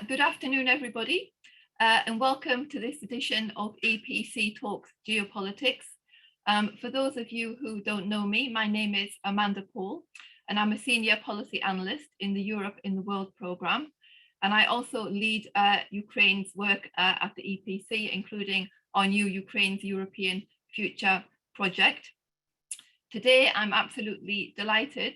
Good afternoon, everybody, and welcome to this edition of EPC Talks Geopolitics. For those of you who don't know me, my name is Amanda Paul, and I'm a Senior Policy Analyst in the Europe in the World programme. And I also lead Ukraine's work at the EPC, including our new Ukraine's European Future project. Today, I'm absolutely delighted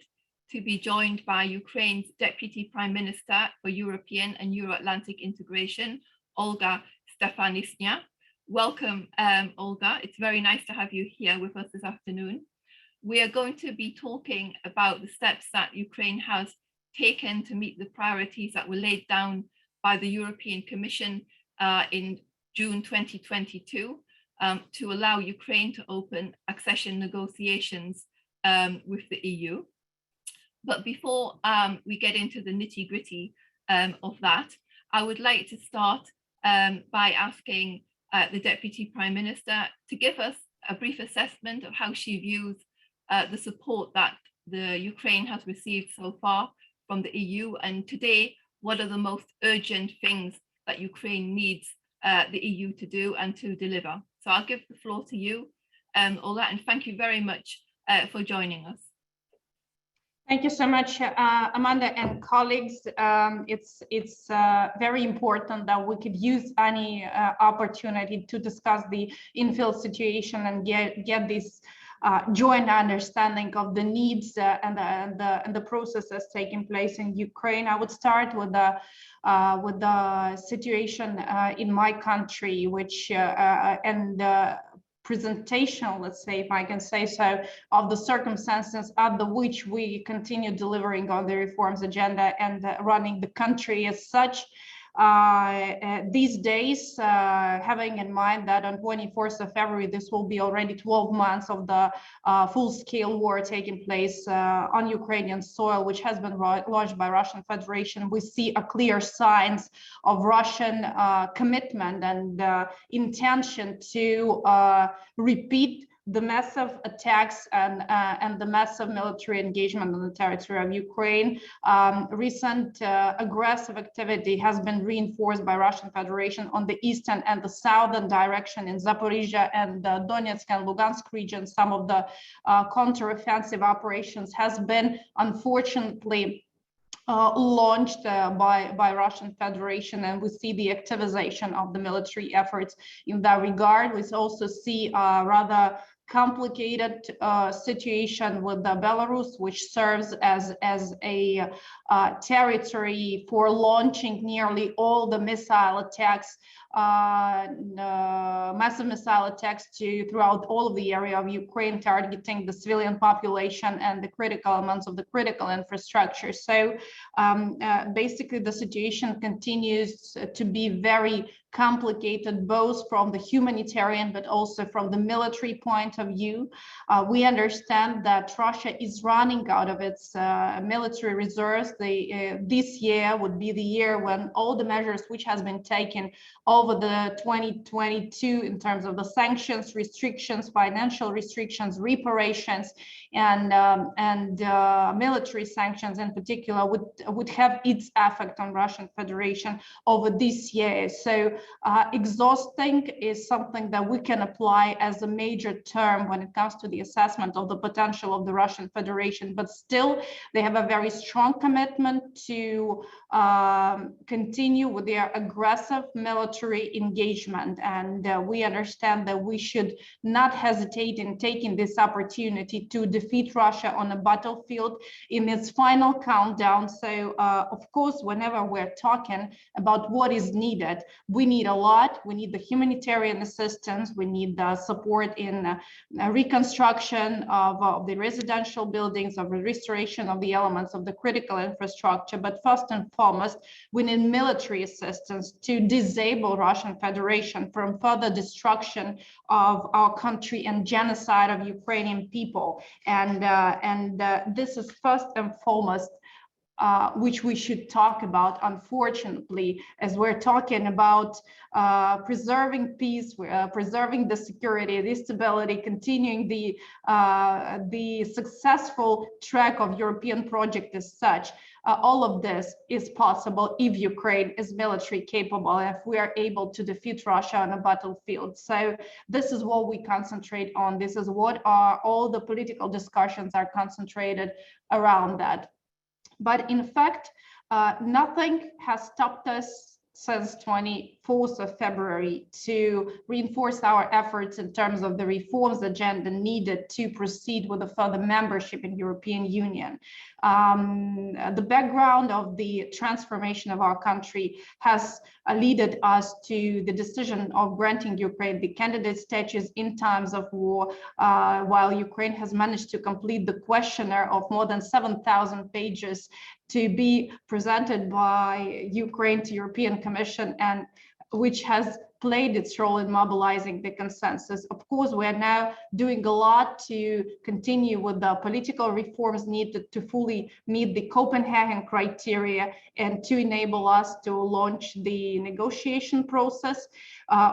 to be joined by Ukraine's Deputy Prime Minister for European and Euro-Atlantic Integration, Olha Stefanishyna. Welcome, Olga. It's very nice to have you here with us this afternoon. We are going to be talking about the steps that Ukraine has taken to meet the priorities that were laid down by the European Commission in June 2022 to allow Ukraine to open accession negotiations with the EU. But before we get into the nitty-gritty of that, I would like to start by asking the Deputy Prime Minister to give us a brief assessment of how she views the support that the Ukraine has received so far from the EU, and today, what are the most urgent things that Ukraine needs the EU to do and to deliver. So I'll give the floor to you, Ola, and thank you very much for joining us. Thank you so much, Amanda and colleagues. It's very important that we could use any opportunity to discuss the infill situation and get this joint understanding of the needs and the processes taking place in Ukraine. I would start with the situation in my country, which presentation, let's say, if I can say so, of the circumstances under which we continue delivering on the reforms agenda and running the country as such. These days, having in mind that on 24th of February, this will be already 12 months of the full-scale war taking place on Ukrainian soil, which has been launched by Russian Federation, we see a clear signs of Russian commitment and intention to repeat the massive attacks and the massive military engagement on the territory of Ukraine. Recent aggressive activity has been reinforced by Russian Federation on the eastern and the southern direction in Zaporizhia and the Donetsk and Lugansk region. Some of the counteroffensive operations has been unfortunately launched by Russian Federation, and we see the activization of the military efforts in that regard. We also see rather complicated situation with Belarus, which serves as a territory for launching nearly all the missile attacks, massive missile attacks throughout all of the area of Ukraine, targeting the civilian population and the critical elements of the critical infrastructure. So basically the situation continues to be very complicated, both from the humanitarian but also from the military point of view. We understand that Russia is running out of its military reserves. This year would be the year when all the measures which has been taken over the 2022 in terms of the sanctions, restrictions, financial restrictions, reparations, and military sanctions in particular would have its effect on Russian Federation over this year. So exhausting is something that we can apply as a major term when it comes to the assessment of the potential of the Russian Federation, but still they have a very strong commitment to continue with their aggressive military engagement. And we understand that we should not hesitate in taking this opportunity to defeat Russia on a battlefield in its final countdown. So of course, whenever we're talking about what is needed, we need a lot. We need the humanitarian assistance. We need the support in reconstruction of the residential buildings, of the restoration of the elements of the critical infrastructure. But first and foremost, we need military assistance to disable Russian Federation from further destruction of our country and genocide of Ukrainian people. And this is first and foremost which we should talk about, unfortunately, as we're talking about preserving peace, preserving the security, the stability, continuing the successful track of European project as such. All of this is possible if Ukraine is military capable, if we are able to defeat Russia on a battlefield. So this is what we concentrate on. This is what all the political discussions are concentrated around that. But in fact, nothing has stopped us since 24th of February to reinforce our efforts in terms of the reforms agenda needed to proceed with a further membership in European Union. The background of the transformation of our country has led us to the decision of granting Ukraine the candidate status in times of war, while Ukraine has managed to complete the questionnaire of more than 7,000 pages to be presented by Ukraine to European Commission, and which has played its role in mobilizing the consensus. Of course, we are now doing a lot to continue with the political reforms needed to fully meet the Copenhagen criteria and to enable us to launch the negotiation process.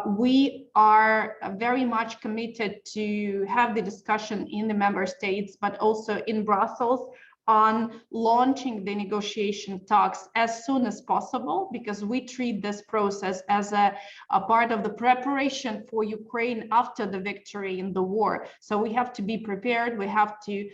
We are very much committed to have the discussion in the member states, but also in Brussels, on launching the negotiation talks as soon as possible, because we treat this process as a part of the preparation for Ukraine after the victory in the war. So we have to be prepared. We have to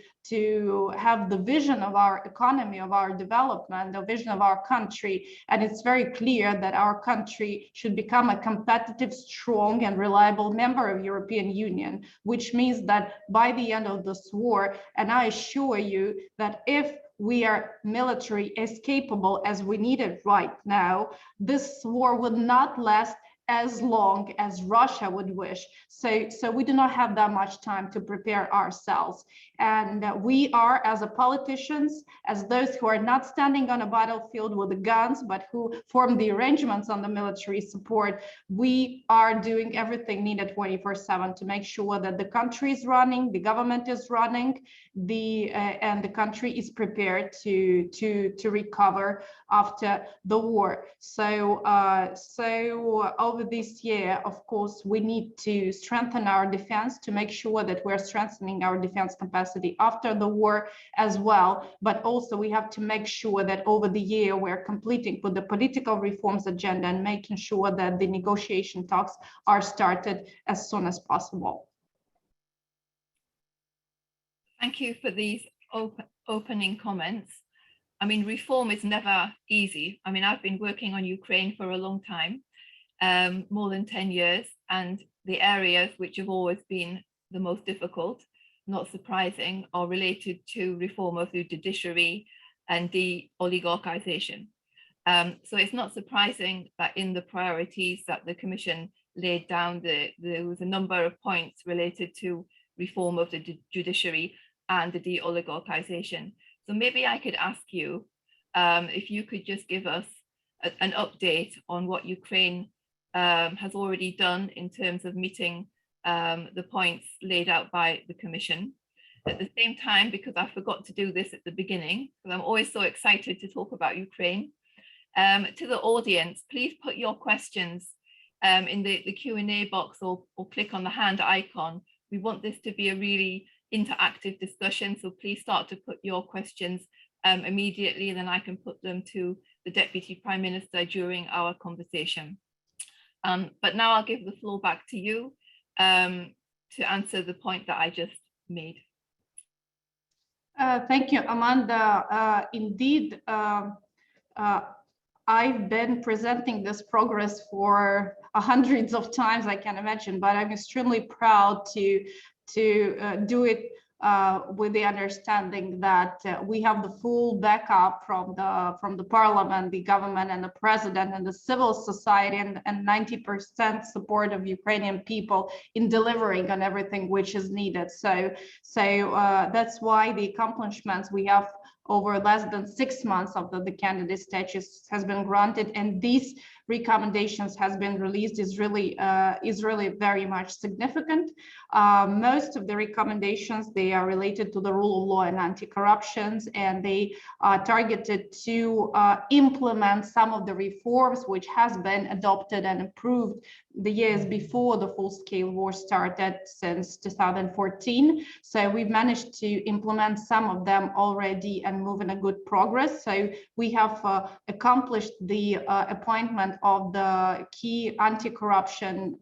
have the vision of our economy, of our development, the vision of our country. And it's very clear that our country should become a competitive, strong, and reliable member of European Union, which means that by the end of this war, and I assure you that if we are military as capable as we need it right now, this war would not last as long as Russia would wish. So we do not have that much time to prepare ourselves. And we are, as a politicians, as those who are not standing on a battlefield with the guns, but who form the arrangements on the military support, we are doing everything needed 24/7 to make sure that the country is running, the government is running, and the country is prepared to recover after the war. So over this year, of course, we need to strengthen our defense to make sure that we're strengthening our defense capacity after the war as well. But also we have to make sure that over the year we're completing with the political reforms agenda and making sure that the negotiation talks are started as soon as possible. Thank you for these opening comments. I mean, reform is never easy. I mean, I've been working on Ukraine for a long time, more than 10 years, and the areas which have always been the most difficult, not surprising, are related to reform of the judiciary and de-oligarchization. So it's not surprising that in the priorities that the Commission laid down, there was a number of points related to reform of the judiciary and the de-oligarchization. So maybe I could ask you if you could just give us an update on what Ukraine has already done in terms of meeting the points laid out by the Commission. At the same time, because I forgot to do this at the beginning, because I'm always so excited to talk about Ukraine, to the audience, please put your questions in the Q&A box or click on the hand icon. We want this to be a really interactive discussion, so please start to put your questions immediately, and then I can put them to the Deputy Prime Minister during our conversation. But now I'll give the floor back to you to answer the point that I just made. Thank you, Amanda. Indeed, I've been presenting this progress for hundreds of times, I can imagine, but I'm extremely proud to do it with the understanding that we have the full backup from the parliament, the government, and the president, and the civil society, and 90% support of Ukrainian people in delivering on everything which is needed. So that's why the accomplishments we have over less than 6 months of the candidate status has been granted, and these recommendations has been released is really very much significant. Most of the recommendations, they are related to the rule of law and anti-corruption, and they are targeted to implement some of the reforms which has been adopted and approved the years before the full-scale war started since 2014. So we've managed to implement some of them already and move in a good progress. So we have accomplished the appointment of the key anti-corruption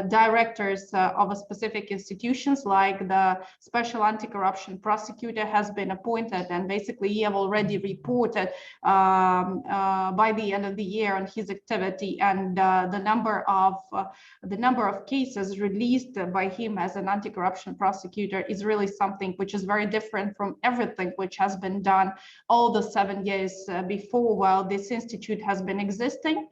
directors of a specific institutions, like the special anti-corruption prosecutor has been appointed, and basically he have already reported by the end of the year on his activity, and the number of cases released by him as an anti-corruption prosecutor is really something which is very different from everything which has been done all the 7 years before while this institute has been existing.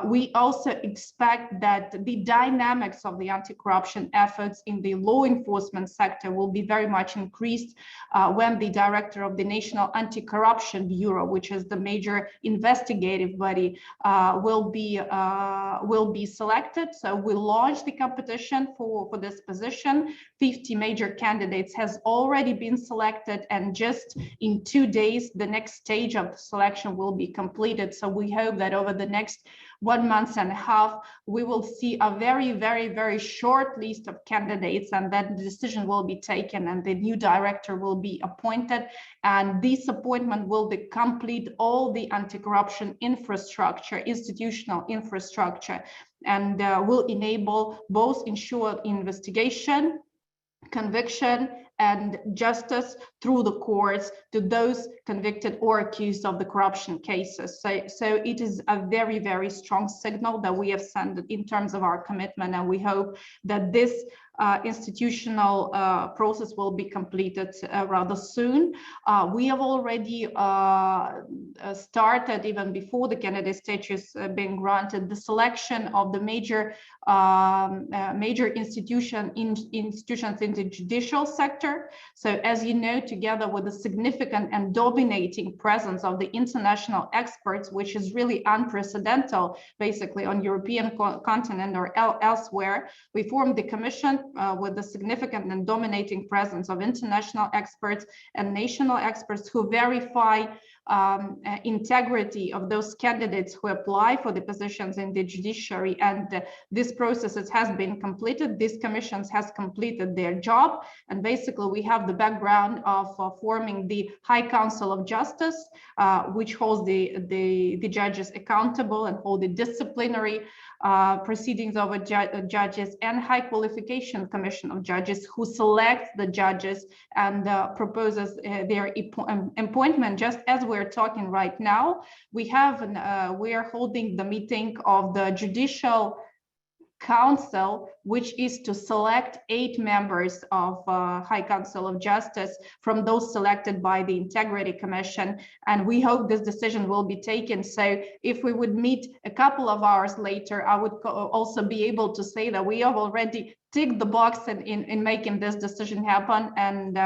We also expect that the dynamics of the anti-corruption efforts in the law enforcement sector will be very much increased when the director of the National Anti-Corruption Bureau, which is the major investigative body, will be selected. So we launched the competition for this position. 50 major candidates has already been selected, and just in 2 days, the next stage of the selection will be completed. So we hope that over the next 1 month and a half, we will see a very, very, very short list of candidates, and then the decision will be taken and the new director will be appointed. And this appointment will complete all the anti-corruption infrastructure, institutional infrastructure, and will enable both ensure investigation, conviction, and justice through the courts to those convicted or accused of the corruption cases. So it is a very, very strong signal that we have sent in terms of our commitment, and we hope that this institutional process will be completed rather soon. We have already started, even before the candidate status being granted, the selection of the major institutions in the judicial sector. So as you know, together with the significant and dominating presence of the international experts, which is really unprecedented, basically on European continent or elsewhere, we formed the commission with the significant and dominating presence of international experts and national experts who verify integrity of those candidates who apply for the positions in the judiciary. And this process has been completed. These commissions has completed their job, and basically we have the background of forming the High Council of Justice, which holds the judges accountable and hold the disciplinary proceedings over judges, and High Qualification Commission of Judges, who selects the judges and proposes their appointment. Just as we're talking right now, we are holding the meeting of the Judicial Council, which is to select 8 members of High Council of Justice from those selected by the Integrity Commission, and we hope this decision will be taken. So if we would meet a couple of hours later, I would also be able to say that we have already ticked the box in making this decision happen and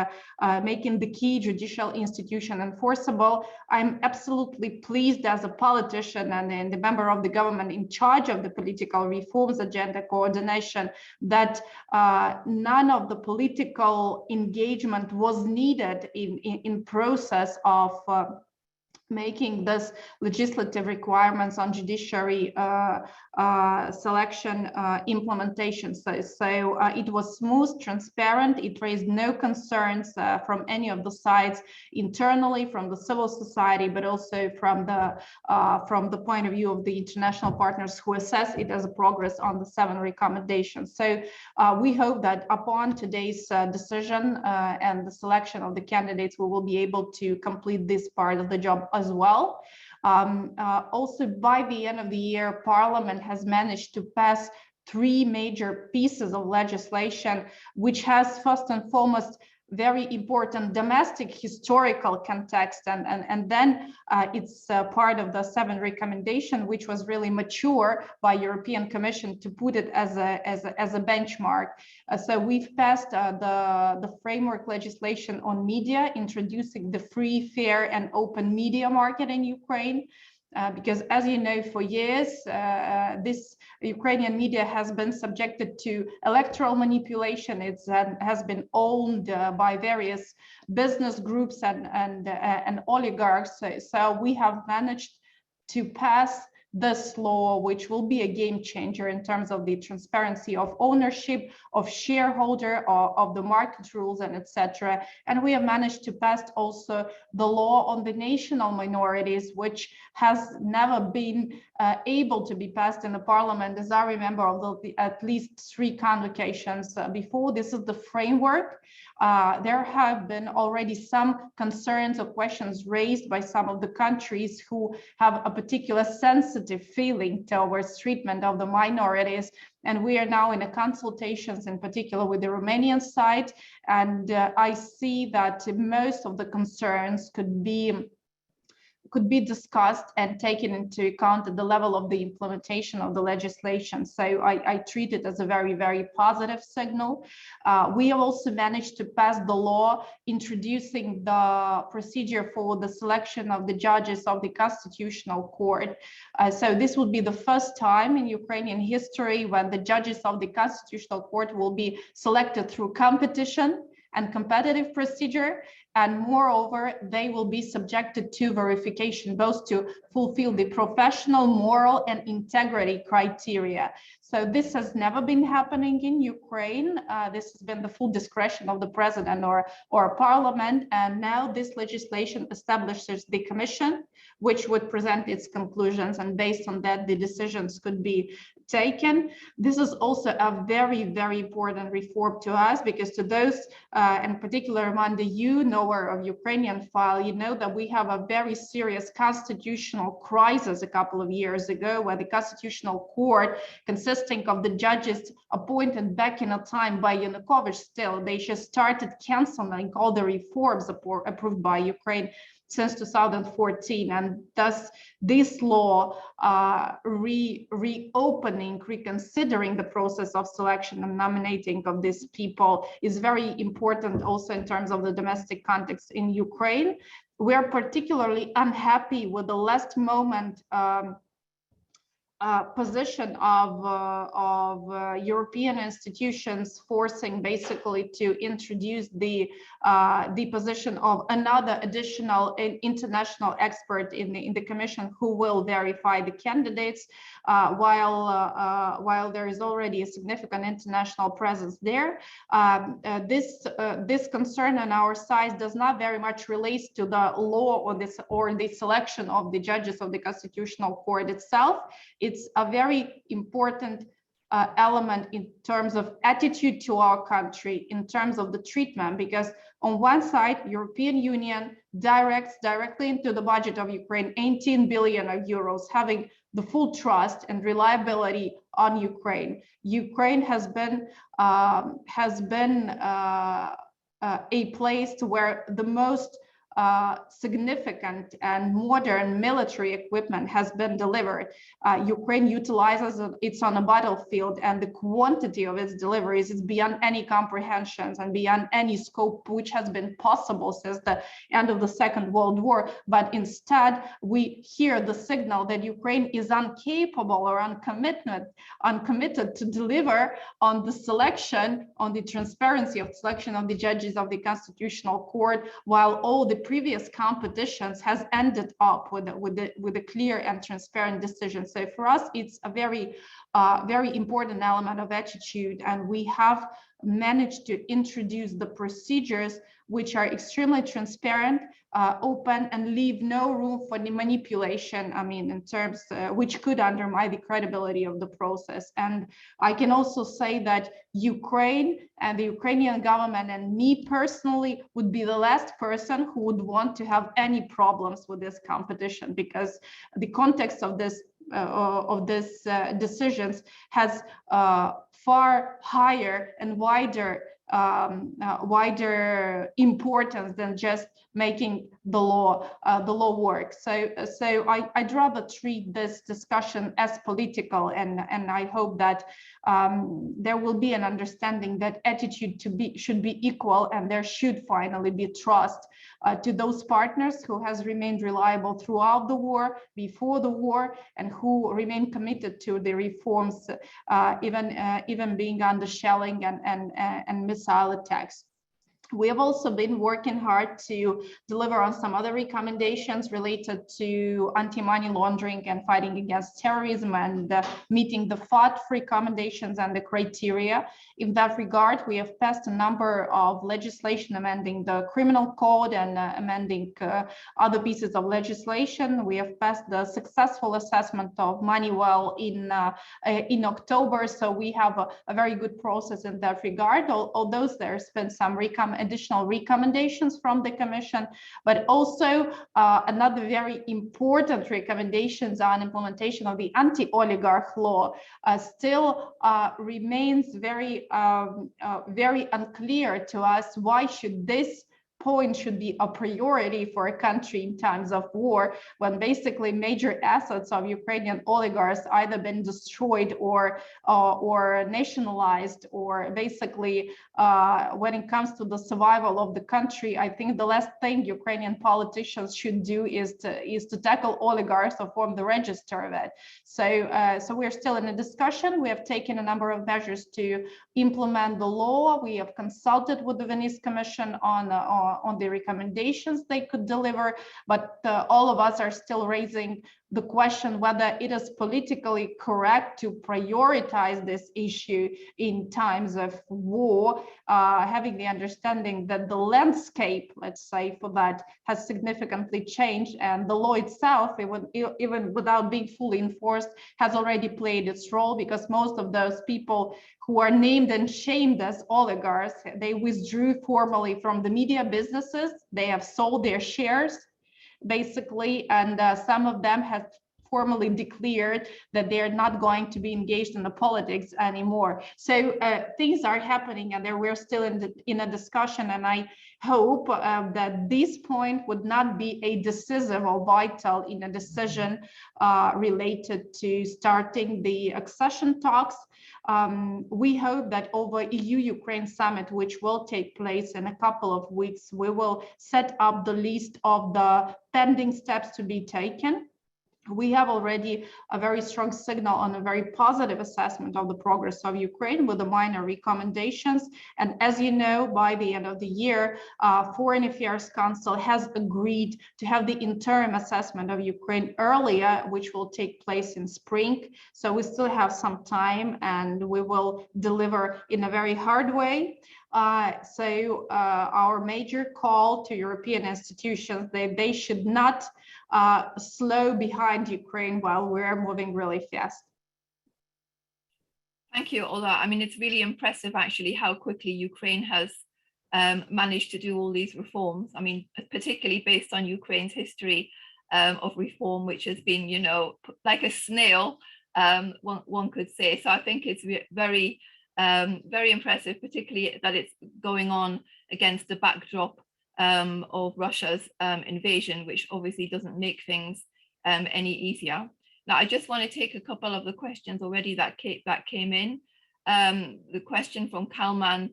making the key judicial institution enforceable. I'm absolutely pleased as a politician and the member of the government in charge of the political reforms agenda coordination that none of the political engagement was needed in process of making this legislative requirements on judiciary selection implementation. So it was smooth, transparent. It raised no concerns from any of the sides internally, from the civil society, but also from the point of view of the international partners who assess it as a progress on the 7 recommendations. So we hope that upon today's decision and the selection of the candidates, we will be able to complete this part of the job as well. Also, by the end of the year, Parliament has managed to pass 3 major pieces of legislation, which has first and foremost very important domestic historical context, and then it's part of the 7 recommendation, which was really mature by European Commission to put it as a benchmark. So we've passed the framework legislation on media, introducing the free, fair, and open media market in Ukraine. because as you know, for years, this Ukrainian media has been subjected to electoral manipulation. It has been owned by various business groups and oligarchs. So we have managed to pass this law, which will be a game changer in terms of the transparency of ownership, of shareholder, of the market rules, and etc. And we have managed to pass also the law on the national minorities, which has never been able to be passed in the parliament, as I remember, of at least 3 convocations before. This is the framework. There have been already some concerns or questions raised by some of the countries who have a particular sensitive feeling towards treatment of the minorities. And we are now in a consultations, in particular with the Romanian side. And I see that most of the concerns could be discussed and taken into account at the level of the implementation of the legislation. So I treat it as a very, very positive signal. We have also managed to pass the law introducing the procedure for the selection of the judges of the Constitutional Court. So this would be the first time in Ukrainian history when the judges of the Constitutional Court will be selected through competition and competitive procedure. And moreover, they will be subjected to verification, both to fulfill the professional, moral, and integrity criteria. So this has never been happening in Ukraine. This has been the full discretion of the president or parliament. And now this legislation establishes the commission, which would present its conclusions. And based on that, the decisions could be taken. This is also a very, very important reform to us, because to those, in particular among you knower of Ukrainian file, you know that we have a very serious constitutional crisis a couple of years ago, where the Constitutional Court, consisting of the judges appointed back in a time by Yanukovych still, they just started canceling all the reforms approved by Ukraine since 2014, and thus this law reconsidering the process of selection and nominating of these people is very important also in terms of the domestic context in Ukraine. We are particularly unhappy with the last moment position of European institutions forcing basically to introduce the position of another additional international expert in the commission who will verify the candidates, while there is already a significant international presence there. This concern on our side does not very much relate to the law or the selection of the judges of the Constitutional Court itself. It's a very important element in terms of attitude to our country, in terms of the treatment, because on one side, European Union directs directly into the budget of Ukraine 18 billion euros, having the full trust and reliability on Ukraine. Ukraine has been a place where the most significant and modern military equipment has been delivered. Ukraine utilizes it on a battlefield, and the quantity of its deliveries is beyond any comprehensions and beyond any scope which has been possible since the end of the Second World War. But instead, we hear the signal that Ukraine is incapable or uncommitted to deliver on the selection, on the transparency of selection of the judges of the Constitutional Court, while all the previous competitions has ended up with a clear and transparent decision. So for us, it's a very important element of attitude, and we have managed to introduce the procedures which are extremely transparent, open, and leave no room for the manipulation, I mean, in terms which could undermine the credibility of the process. And I can also say that Ukraine and the Ukrainian government and me personally would be the last person who would want to have any problems with this competition, because the context of this decisions has far higher and wider importance than just making the law works. So I'd rather treat this discussion as political, and I hope that there will be an understanding that attitude should be equal, and there should finally be trust to those partners who has remained reliable throughout the war, before the war, and who remain committed to the reforms, even being under shelling and missile attacks. We have also been working hard to deliver on some other recommendations related to anti-money laundering and fighting against terrorism, and meeting the FATF recommendations and the criteria. In that regard, we have passed a number of legislation amending the criminal code and amending other pieces of legislation. We have passed the successful assessment of Moneywell in October, so we have a very good process in that regard, although there's been some additional recommendations from the Commission, but also another very important recommendations on implementation of the anti-oligarch law still remains very unclear to us. Why should this point should be a priority for a country in times of war, when basically major assets of Ukrainian oligarchs either been destroyed or nationalized, or basically when it comes to the survival of the country, I think the last thing Ukrainian politicians should do is to tackle oligarchs or form the register of it. So we're still in a discussion. We have taken a number of measures to implement the law. We have consulted with the Venice Commission on the recommendations they could deliver, but all of us are still raising the question whether it is politically correct to prioritize this issue in times of war, having the understanding that the landscape, let's say, for that has significantly changed, and the law itself, even without being fully enforced, has already played its role, because most of those people who are named and shamed as oligarchs, they withdrew formally from the media businesses. They have sold their shares, basically, and some of them have formally declared that they're not going to be engaged in the politics anymore. So things are happening, and we're still in a discussion, and I hope that this point would not be a decisive or vital in a decision related to starting the accession talks. We hope that over EU-Ukraine summit, which will take place in a couple of weeks, we will set up the list of the pending steps to be taken. We have already a very strong signal on a very positive assessment of the progress of Ukraine with the minor recommendations. And as you know, by the end of the year, Foreign Affairs Council has agreed to have the interim assessment of Ukraine earlier, which will take place in spring. So we still have some time, and we will deliver in a very hard way. So our major call to European institutions, they should not slow behind Ukraine while we're moving really fast. Thank you, Ola. I mean, it's really impressive, actually, how quickly Ukraine has managed to do all these reforms. I mean, particularly based on Ukraine's history of reform, which has been, you know, like a snail, one could say. So I think it's very impressive, particularly that it's going on against the backdrop of Russia's invasion, which obviously doesn't make things any easier. Now, I just want to take a couple of the questions already that came in. The question from Kalman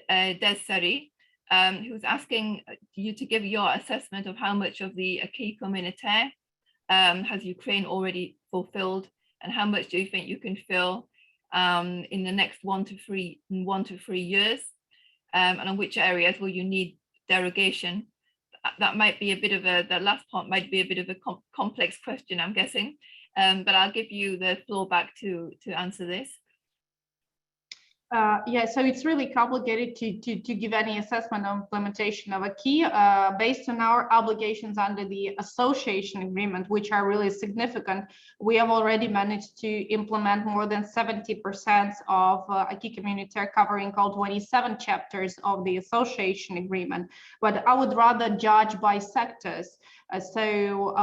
Desari, who's asking you to give your assessment of how much of the acquis communautaire has Ukraine already fulfilled, and how much do you think you can fill in the next 1 to 3 years, and on which areas will you need derogation? That might be a bit of the last part might be a bit of a complex question, I'm guessing, but I'll give you the floor back to answer this. Yeah, so it's really complicated to give any assessment on implementation of acquis based on our obligations under the association agreement, which are really significant. We have already managed to implement more than 70% of acquis communautaire, covering all 27 chapters of the association agreement. But I would rather judge by sectors. So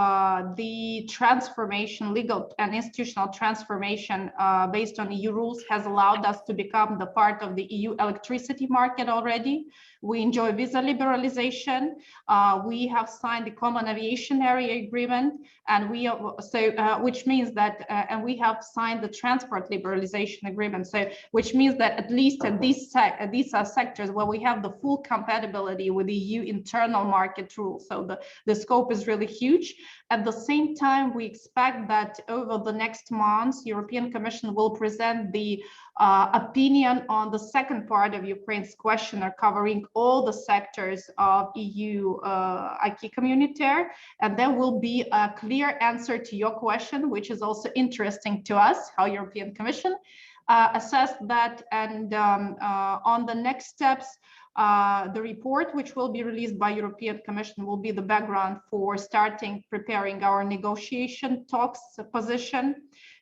the transformation, legal and institutional transformation based on EU rules has allowed us to become become the part of the EU electricity market already. We enjoy visa liberalization. We have signed the Common Aviation Area Agreement, and which means that, and we have signed the Transport Liberalization Agreement. So, which means that at least at these are sectors where we have the full compatibility with the EU internal market rules. So the scope is really huge. At the same time, we expect that over the next months, European Commission will present the opinion on the second part of Ukraine's questionnaire, covering all the sectors of EU acquis communautaire, and there will be a clear answer to your question, which is also interesting to us, how European Commission assessed that. And on the next steps, the report, which will be released by European Commission, will be the background for preparing our negotiation talks position.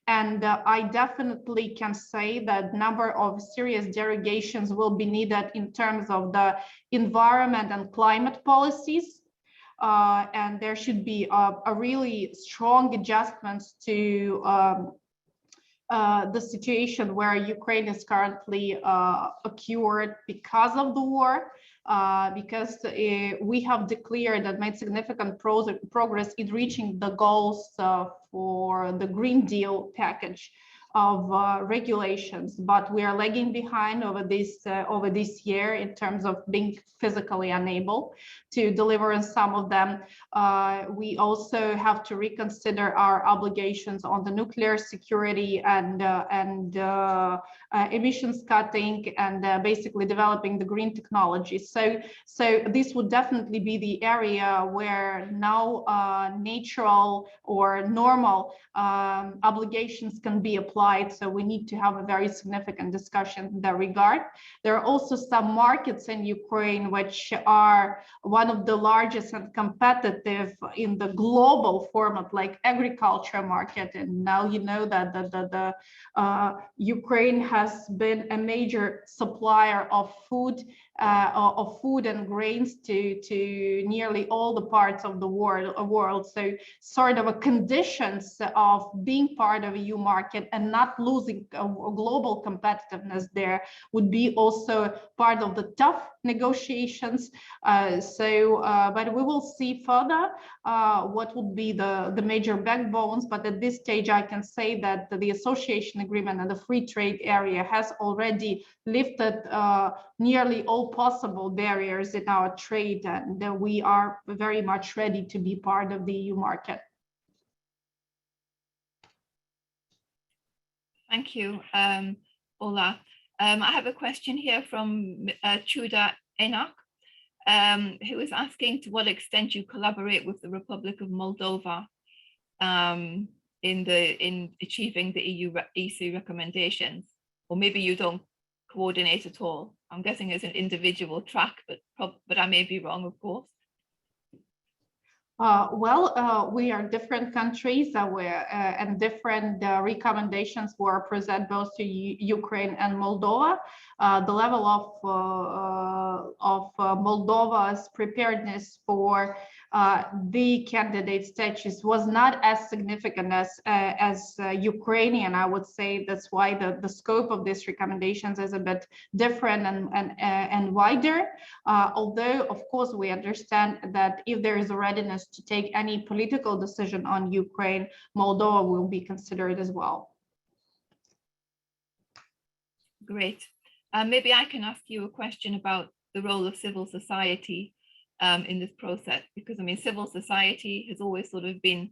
And I definitely can say that number of serious derogations will be needed in terms of the environment and climate policies. And there should be a really strong adjustments to the situation where Ukraine is currently occurred because of the war, because we have declared and made significant progress in reaching the goals for the Green Deal package of regulations, but we are lagging behind over this year in terms of being physically unable to deliver on some of them. We also have to reconsider our obligations on the nuclear security and emissions cutting and basically developing the green technology. So this would definitely be the area where now natural or normal obligations can be applied. So we need to have a very significant discussion in that regard. There are also some markets in Ukraine which are one of the largest and competitive in the global format, like agriculture market. And now you know that Ukraine has been a major supplier of food and grains to nearly all the parts of the world. So sort of a conditions of being part of EU market and not losing global competitiveness there would be also part of the tough negotiations. But we will see further what would be the major backbones. But at this stage, I can say that the association agreement and the free trade area has already lifted nearly all possible barriers in our trade, and we are very much ready to be part of the EU market. Thank you, Ola. I have a question here from Chuda Enak, who is asking to what extent you collaborate with the Republic of Moldova in achieving the EU EC recommendations, or maybe you don't coordinate at all. I'm guessing it's an individual track, but I may be wrong, of course. We are different countries and different recommendations were present both to Ukraine and Moldova. The level of Moldova's preparedness for the candidate status was not as significant as Ukrainian. I would say that's why the scope of these recommendations is a bit different and wider. Although, of course, we understand that if there is a readiness to take any political decision on Ukraine, Moldova will be considered as well. Great. Maybe I can ask you a question about the role of civil society in this process, because I mean, civil society has always sort of been,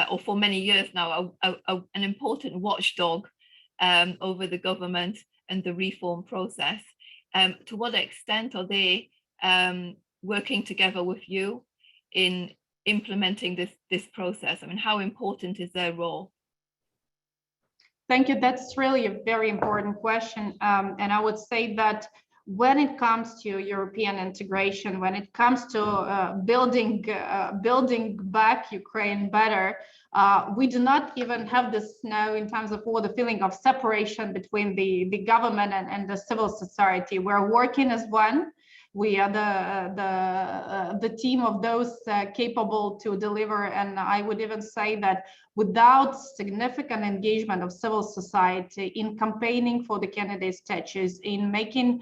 or for many years now, an important watchdog over the government and the reform process. To what extent are they working together with you in implementing this process? I mean, how important is their role? Thank you. That's really a very important question. And I would say that when it comes to European integration, when it comes to building back Ukraine better, we do not even have this now in terms of the feeling of separation between the government and the civil society. We're working as one. we are the team of those capable to deliver. And I would even say that without significant engagement of civil society in campaigning for the candidate statues, in making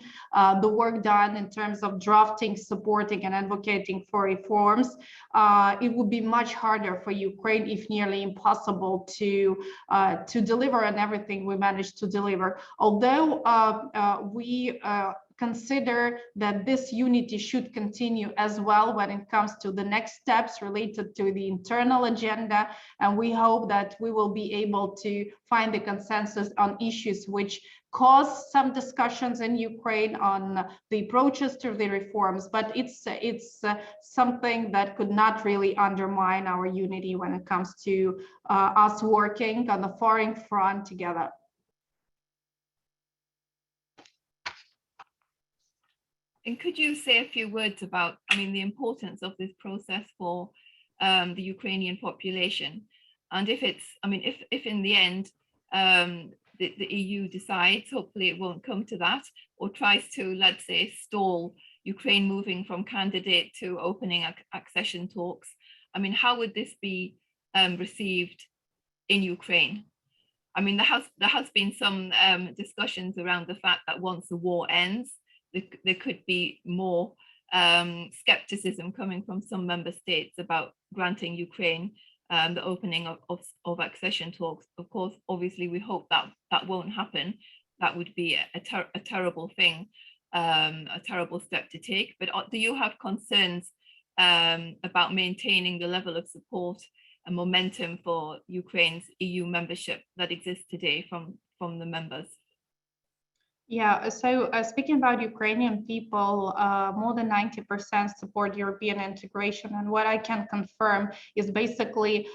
the work done in terms of drafting, supporting, and advocating for reforms, it would be much harder for Ukraine, if nearly impossible, to deliver on everything we managed to deliver. Although we consider that this unity should continue as well when it comes to the next steps related to the internal agenda, and we hope that we will be able to find a consensus on issues which cause some discussions in Ukraine on the approaches to the reforms, but it's something that could not really undermine our unity when it comes to us working on the foreign front together. And could you say a few words about, the importance of this process for the Ukrainian population? And if it's, if in the end the EU decides, hopefully it won't come to that, or tries to, let's say, stall Ukraine moving from candidate to opening accession talks, how would this be received in Ukraine? There has been some discussions around the fact that once the war ends, there could be more skepticism coming from some member states about granting Ukraine the opening of accession talks. Of course, obviously, we hope that that won't happen. That would be a terrible thing, a terrible step to take. But do you have concerns about maintaining the level of support and momentum for Ukraine's EU membership that exists today from the members? Yeah, so speaking about Ukrainian people, more than 90% support European integration. And what I can confirm is basically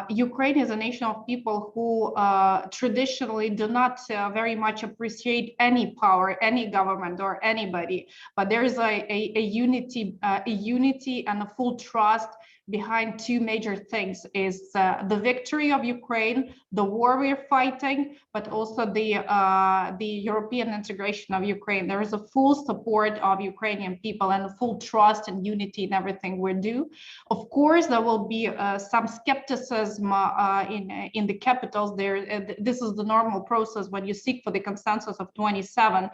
Ukraine is a nation of people who traditionally do not very much appreciate any power, any government or anybody. But there is a unity and a full trust behind two major things: is the victory of Ukraine, the war we're fighting, but also the European integration of Ukraine. There is a full support of Ukrainian people and a full trust and unity in everything we do. Of course, there will be some skepticism in the capitals. This is the normal process when you seek for the consensus of 27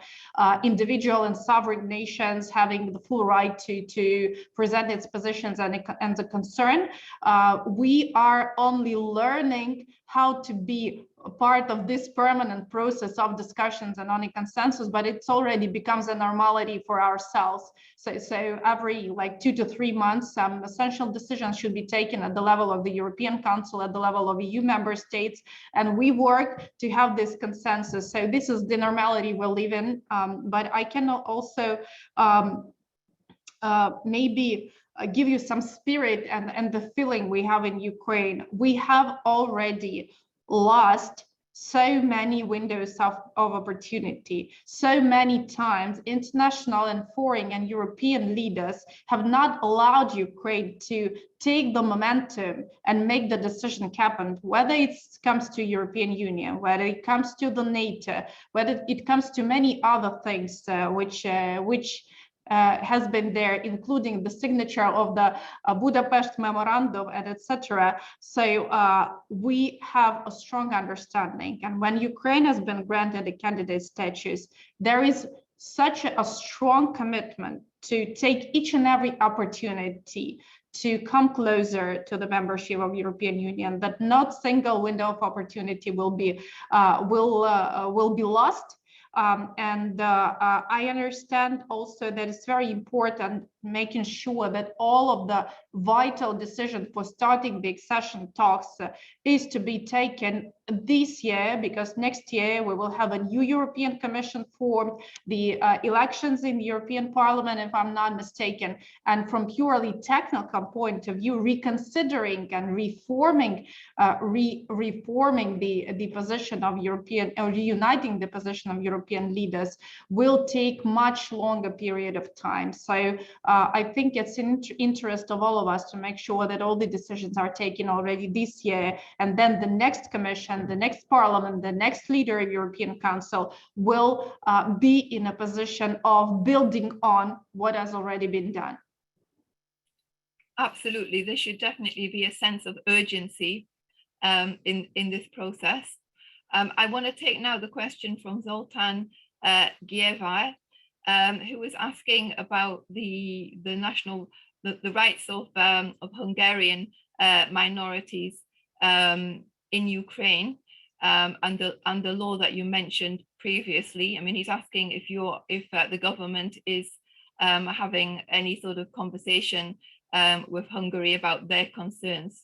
individual and sovereign nations having the full right to present its positions and the concern. We are only learning how to be a part of this permanent process of discussions and on a consensus, but it's already becomes a normality for ourselves. So every 2 to 3 months, some essential decisions should be taken at the level of the European Council, at the level of EU member states, and we work to have this consensus. So this is the normality we live in, but I can also maybe give you some spirit and the feeling we have in Ukraine. We have already lost so many windows of opportunity. So many times international and foreign and European leaders have not allowed Ukraine to take the momentum and make the decision happen, whether it comes to European Union, whether it comes to the NATO, whether it comes to many other things which has been there, including the signature of the Budapest Memorandum and etc. So we have a strong understanding. And when Ukraine has been granted a candidate status, there is such a strong commitment to take each and every opportunity to come closer to the membership of European Union, that not single window of opportunity will be lost. I understand also that it's very important making sure that all of the vital decision for starting the accession talks is to be taken this year, because next year we will have a new European Commission formed, the elections in the European Parliament, if I'm not mistaken, and from purely technical point of view, reconsidering and reforming the position of European, or reuniting the position of European leaders will take much longer period of time. So I think it's in interest of all of us to make sure that all the decisions are taken already this year, and then the next Commission the next parliament, the next leader of European Council will be in a position of building on what has already been done. Absolutely, there should definitely be a sense of urgency in this process. I want to take now the question from Zoltan Gieva, who was asking about the rights of Hungarian minorities in Ukraine and the law that you mentioned previously. I mean, he's asking if the government is having any sort of conversation with Hungary about their concerns.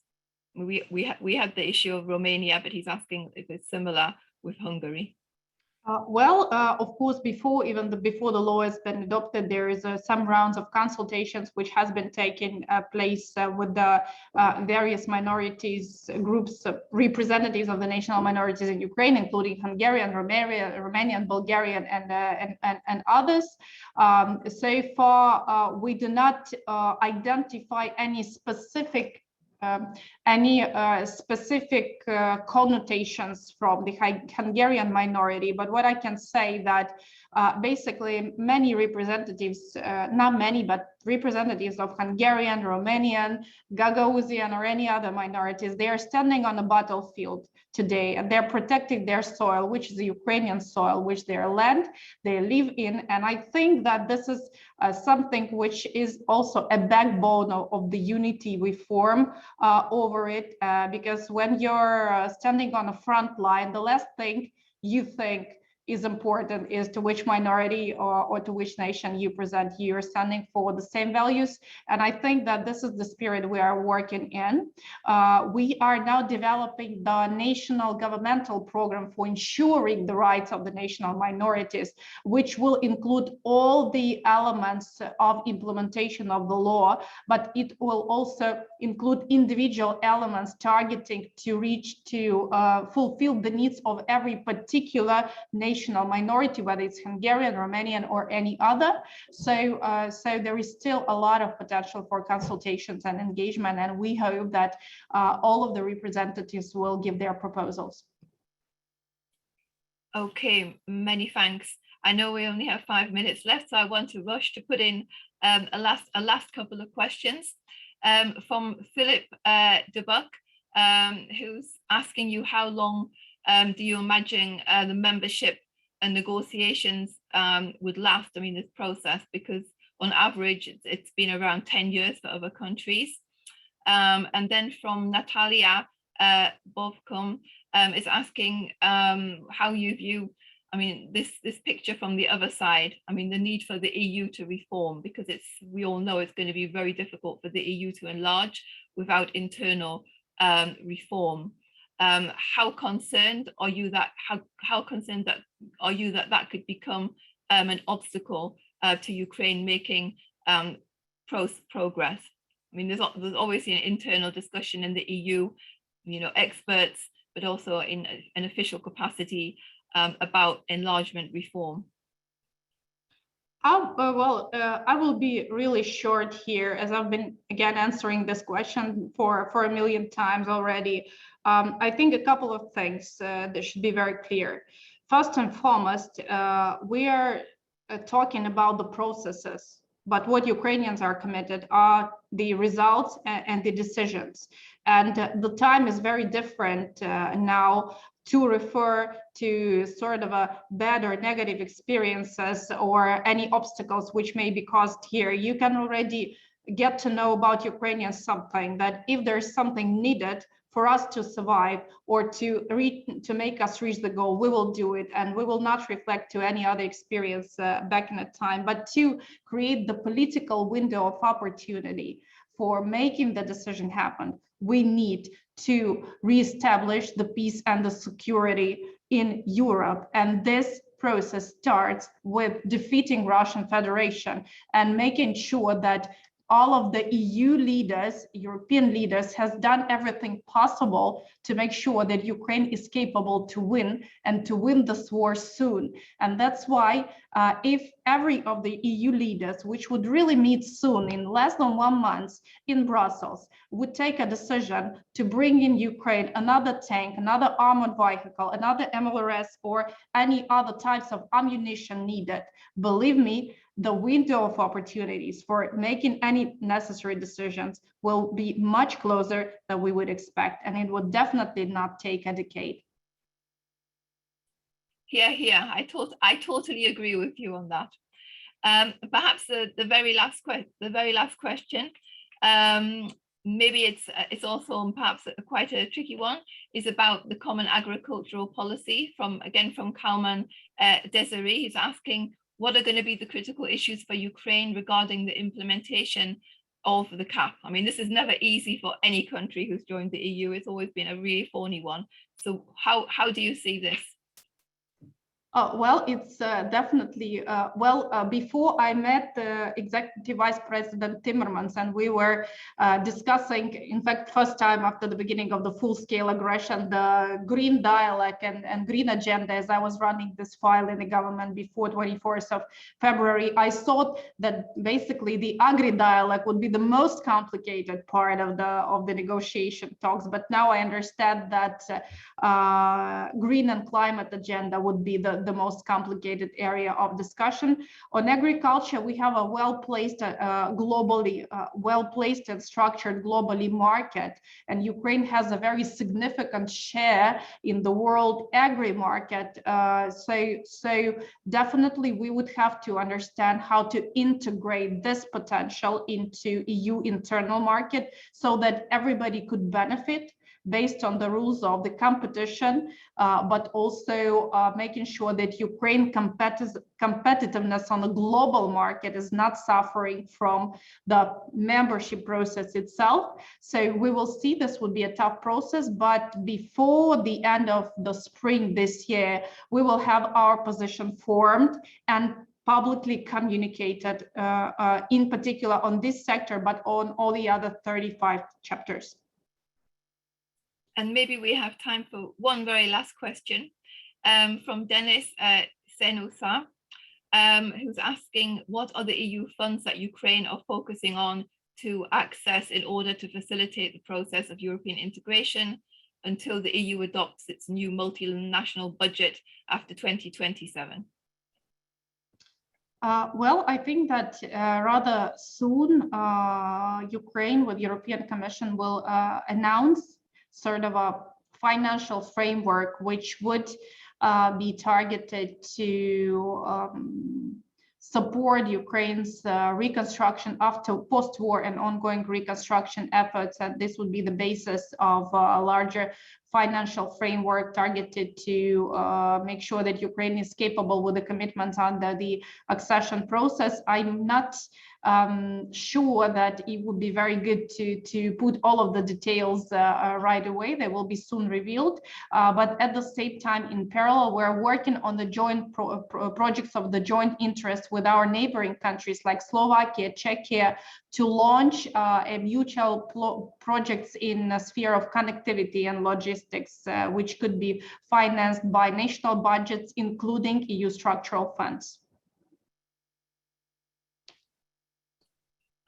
We had the issue of Romania, but he's asking if it's similar with Hungary. Of course, before the law has been adopted, there is some rounds of consultations which has been taking place with the various minorities groups, representatives of the national minorities in Ukraine, including Hungarian, Romanian, Bulgarian, and others. So far, we do not identify any specific connotations from the Hungarian minority, but what I can say that basically many representatives, not many, but representatives of Hungarian, Romanian, Gagauzan, or any other minorities, they are standing on a battlefield today, and they're protecting their soil, which is the Ukrainian soil, which their land they live in. And I think that this is something which is also a backbone of the unity we form over it, because when you're standing on the front line, the last thing you think is important is to which minority or to which nation you present. You're standing for the same values, and I think that this is the spirit we are working in. We are now developing the national governmental program for ensuring the rights of the national minorities, which will include all the elements of implementation of the law, but it will also include individual elements targeting to fulfill the needs of every particular national minority, whether it's Hungarian, Romanian, or any other. So there is still a lot of potential for consultations and engagement, and we hope that all of the representatives will give their proposals. Okay, many thanks. I know we only have 5 minutes left, so I want to rush to put in a last couple of questions from Philip Debuck, who's asking you how long do you imagine the membership and negotiations would last? I mean, this process, because on average it's been around 10 years for other countries. And then from Natalia Bovkom is asking how you view, I mean, this picture from the other side. I mean, the need for the EU to reform, because we all know it's going to be very difficult for the EU to enlarge without internal reform. How concerned are you that that could become an obstacle to Ukraine making progress? I mean, there's obviously an internal discussion in the EU, experts, but also in an official capacity about enlargement reform. I will be really short here, as I've been again answering this question for a million times already. I think a couple of things that should be very clear. First and foremost, we are talking about the processes, but what Ukrainians are committed are the results and the decisions. And the time is very different now to refer to sort of a bad or negative experiences or any obstacles which may be caused here. You can already get to know about Ukrainians something, that if there's something needed for us to survive or to make us reach the goal, we will do it, and we will not reflect to any other experience back in the time, but to create the political window of opportunity for making the decision happen. We need to reestablish the peace and the security in Europe, and this process starts with defeating Russian Federation and making sure that all of the EU leaders, European leaders, has done everything possible to make sure that Ukraine is capable to win and to win this war soon. And that's why if every of the EU leaders, which would really meet soon in less than 1 month in Brussels, would take a decision to bring in Ukraine another tank, another armored vehicle, another MLRS, or any other types of ammunition needed, believe me, the window of opportunities for making any necessary decisions will be much closer than we would expect, and it would definitely not take a decade. Yeah, I totally agree with you on that. Perhaps the very last question, maybe it's also perhaps quite a tricky one, is about the common agricultural policy from Kalman Desiree. He's asking, what are going to be the critical issues for Ukraine regarding the implementation of the CAP? I mean, this is never easy for any country who's joined the EU. It's always been a really thorny one. So how do you see this? Well, it's definitely, before I met the Executive Vice President Timmermans, and we were discussing, in fact, first time after the beginning of the full-scale aggression, the green dialogue and green agenda, as I was running this file in the government before 24th of February, I thought that basically the agri-dialogue would be the most complicated part of the negotiation talks. But now I understand that green and climate agenda would be the most complicated area of discussion. On agriculture, we have a well-placed, well-placed and structured globally market, and Ukraine has a very significant share in the world agri market. So definitely we would have to understand how to integrate this potential into EU internal market so that everybody could benefit based on the rules of the competition, but also making sure that Ukraine competitiveness on the global market is not suffering from the membership process itself. So we will see, this would be a tough process, but before the end of the spring this year, we will have our position formed and publicly communicated, in particular on this sector, but on all the other 35 chapters. And maybe we have time for one very last question from Dennis Senusa, who's asking, what are the EU funds that Ukraine are focusing on to access in order to facilitate the process of European integration until the EU adopts its new multinational budget after 2027? Well, I think that rather soon, Ukraine with European Commission will announce sort of a financial framework which would be targeted to support Ukraine's reconstruction after post-war and ongoing reconstruction efforts. And this would be the basis of a larger financial framework targeted to make sure that Ukraine is capable with the commitments under the accession process. I'm not sure that it would be very good to put all of the details right away. They will be soon revealed. But at the same time, in parallel, we're working on the joint projects of the joint interest with our neighboring countries like Slovakia, Czechia, to launch a mutual projects in the sphere of connectivity and logistics, which could be financed by national budgets, including EU structural funds.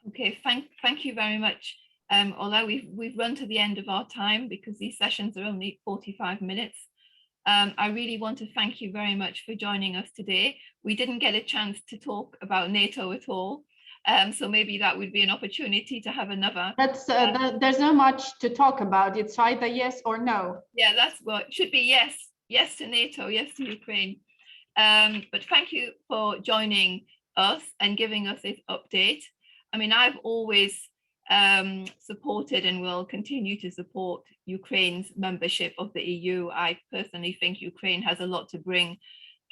Okay, thank you very much, Ola. We've run to the end of our time because these sessions are only 45 minutes. I really want to thank you very much for joining us today. We didn't get a chance to talk about NATO at all, so maybe that would be an opportunity to have another. There's not much to talk about. It's either yes or no. Yeah, that's what it should be. Yes to NATO, yes to Ukraine. But thank you for joining us and giving us this update. I mean, I've always supported and will continue to support Ukraine's membership of the EU. I personally think Ukraine has a lot to bring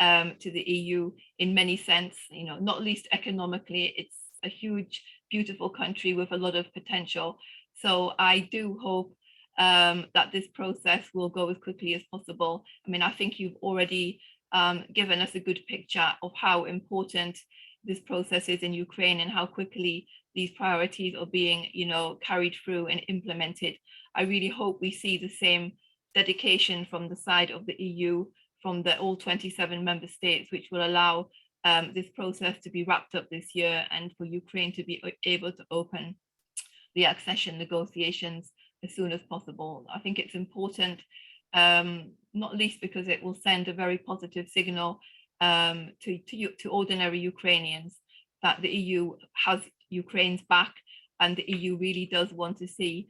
to the EU in many sense, you know, not least economically. It's a huge, beautiful country with a lot of potential. So I do hope that this process will go as quickly as possible. I mean, I think you've already given us a good picture of how important this process is in Ukraine and how quickly these priorities are being, carried through and implemented. I really hope we see the same dedication from the side of the EU, from the all 27 member states, which will allow this process to be wrapped up this year and for Ukraine to be able to open the accession negotiations as soon as possible. I think it's important, not least because it will send a very positive signal to ordinary Ukrainians that the EU has Ukraine's back, and the EU really does want to see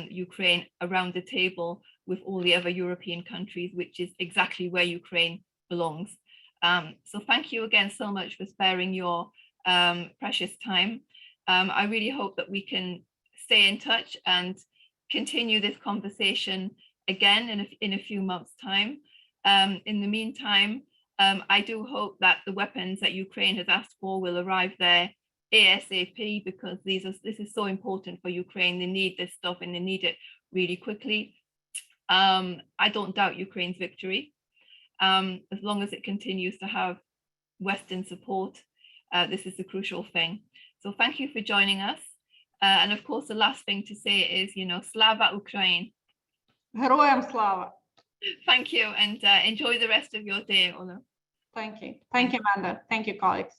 Ukraine around the table with all the other European countries, which is exactly where Ukraine belongs. So thank you again so much for sparing your precious time. I really hope that we can stay in touch and continue this conversation again in a few months' time. In the meantime, I do hope that the weapons that Ukraine has asked for will arrive there ASAP, because this is so important for Ukraine. They need this stuff and they need it really quickly. I don't doubt Ukraine's victory. As long as it continues to have Western support, this is the crucial thing. So thank you for joining us. And of course, the last thing to say is, Slava Ukraine. Героям слава. Thank you, and enjoy the rest of your day, Ola. Thank you. Thank you, Amanda. Thank you, colleagues.